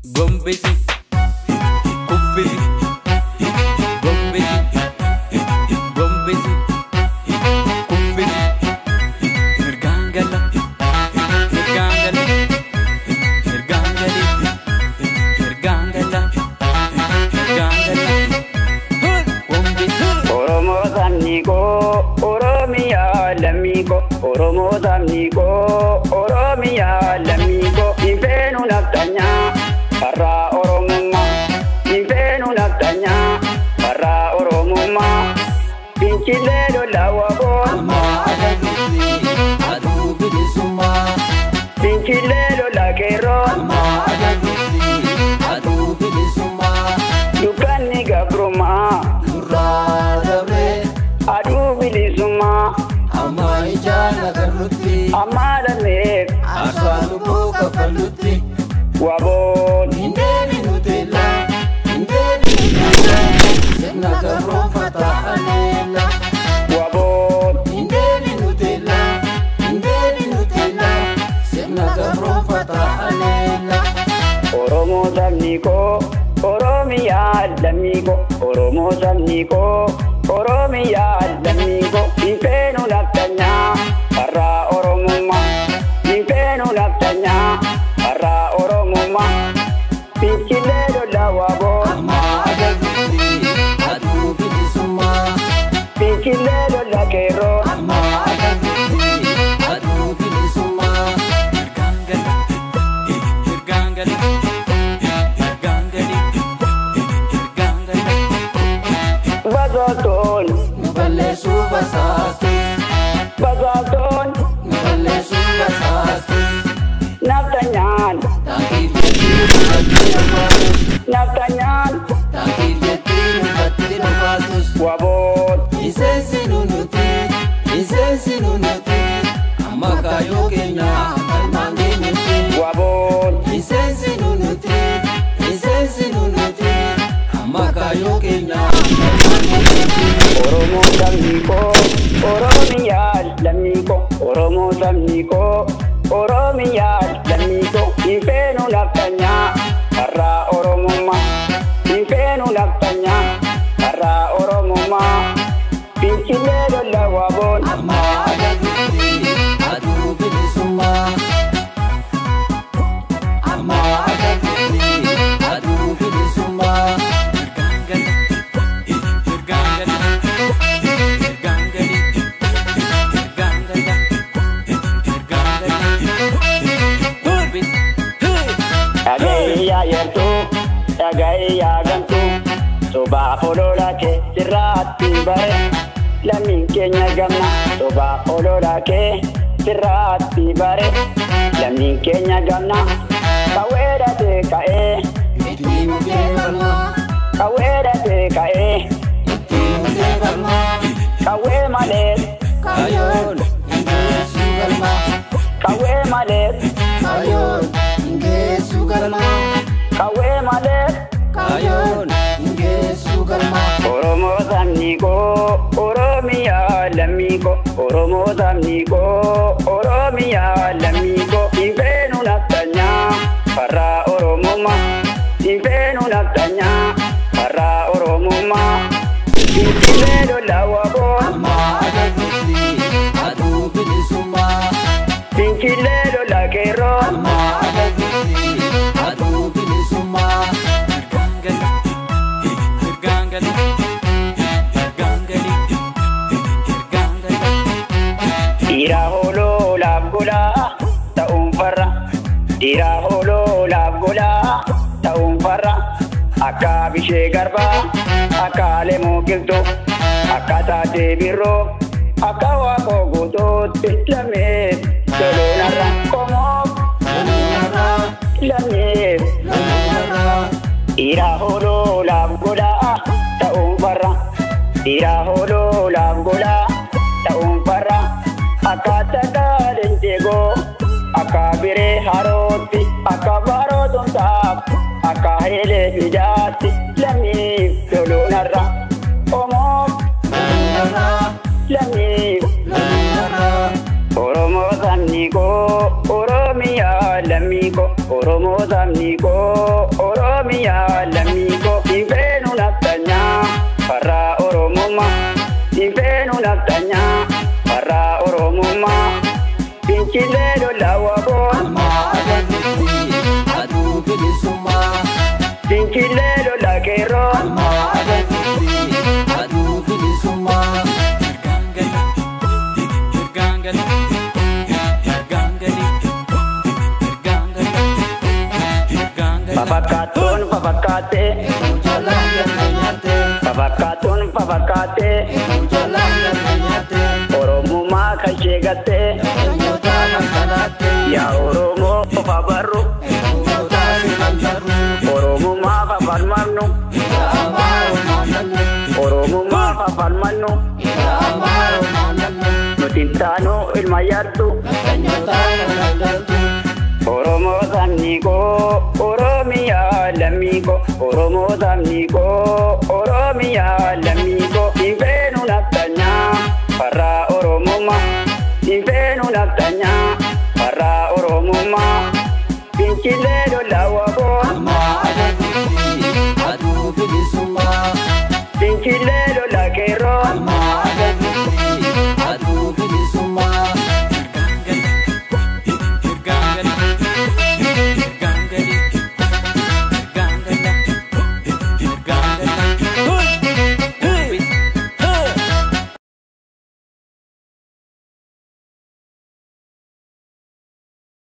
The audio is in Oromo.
Gombezi, Kufezi, Gombezi, Gombezi, Kufezi, Mirgangala, Mirgangala, Mirgangali, Mirgangala, Mirgangala, Gombezi. Oromo Samniko, Oromia Lamigo, Oromo Samniko, Oromia Lamigo, Infenu Naftanya, Para Oromuma, Infenu Naftanya, Para Oromuma, Pinchilero Lawabo, Ama Adagiti, Adu Bilisuma, Pinchilero Lakero, Ama Adagiti, Adu Bilisuma, Yukani Gabruma, Duradabre, Adu Bilisuma, Ama Ijana Garuti, Amada Mek, Asanu Boka Faluti, Wabon, Indeni Nutella, Indeni Nutella, Semna Gabron Fata Alela, Wabon, Indeni Nutella, Indeni Nutella, Semna Gabron Fata Alela, Oromo Samniko, Oromia Lamigo, Oromo Samniko, Oromia Lamigo, Infenu Naftanya, Para Oromuma, Infenu Naftanya, Para Oromuma, Pinchilero Lawabo, Ama Adagiti, Adu Bilisuma, Pinchilero Lakero, Ama Adagiti, Adu Bilisuma, Mirgangala, Mirgangali, Mirgangali, Mirgangali, Bazaton, Nubale Subasatus, Bazaton, Nubale Subasatus, Naftanyan, Naftanyan, Wabon, Wabon, Oromo Samniko, Oromia Lamigo, Oromo Samniko, Oromia Lamigo, Infenu Naftanya, Para Oromuma, Infenu Naftanya, Para Oromuma, Pinchilero Lawabon, Agaya Yertu, Agaya Gantu, Soba Polora ke Sirati Bare, Lamin Kenya Gamna, Soba Polora ke Sirati Bare, Lamin Kenya Gamna, Kawera de Kae, Kawera de Kae, Kawe Malet, Kayon, Sugalma, Kawe Malet, Kayon, Sugalma, Kawe Malet, Kayon, Sugalma, Oromo Samniko, Oromia Lamigo, Oromo Samniko, Oromia Lamigo, Infenu Naftanya, Para Oromuma, Infenu Naftanya, Para Oromuma, Pinchilero Lawabo, Ama Adagiti, Adu Bilisuma, Pinchilero Lakero, Ama Adagiti, Adu Bilisuma, Mirgangali, Mirgangali, Mirgangali, Mirgangali, Ira Holo Labgola, Taum Farra, Ira Holo Labgola, Taum Farra, Aka Bishe Garba, Aka Lemo Kilto, Aka Tate Biro, Aka Wako Guto, Lame, Dolonara, Como, Lame, Ira Holo Labgola, Taum Farra, Ira Holo Labgola, Taum Farra, Aka Taka Lentego, Aka Bire Haroti, Aka Baro Dontap, Aka Hele Hijati, Lame, Dolonara, Como, Lame, Oromo Samniko, Oromia Lamigo, Oromo Oromo samniko Oromia lamiko Infenu naftanya Para Oromoma Infenu naftanya Para Oromoma Pinchilelo lawabo Alma agarruti adu bilisuma Pinchilelo lakero Alma agarruti adu bilisuma Hirgangala Hirgangala Hirgangala Hirgangala Papakatun papakate Jalan yang menyate Papakatun papakate Jalan yang menyate Oromoma kashegate Nyota kankanate Ya Oromo pabaru Nyota silantaru Oromoma pabalmanu Amaro mananu Oromoma pabalmanu Amaro mananu Nutintano ilmayartu Nyota kankanatu Oromo samniko Oromia lamiko Oromo samniko Oromia lamiko Infenu naftanya Para Oromoma Infenu naftanya Para Oromoma Pinchilelo lawabo Alma agarruti adu bilisuma Pinchilelo lakero Alma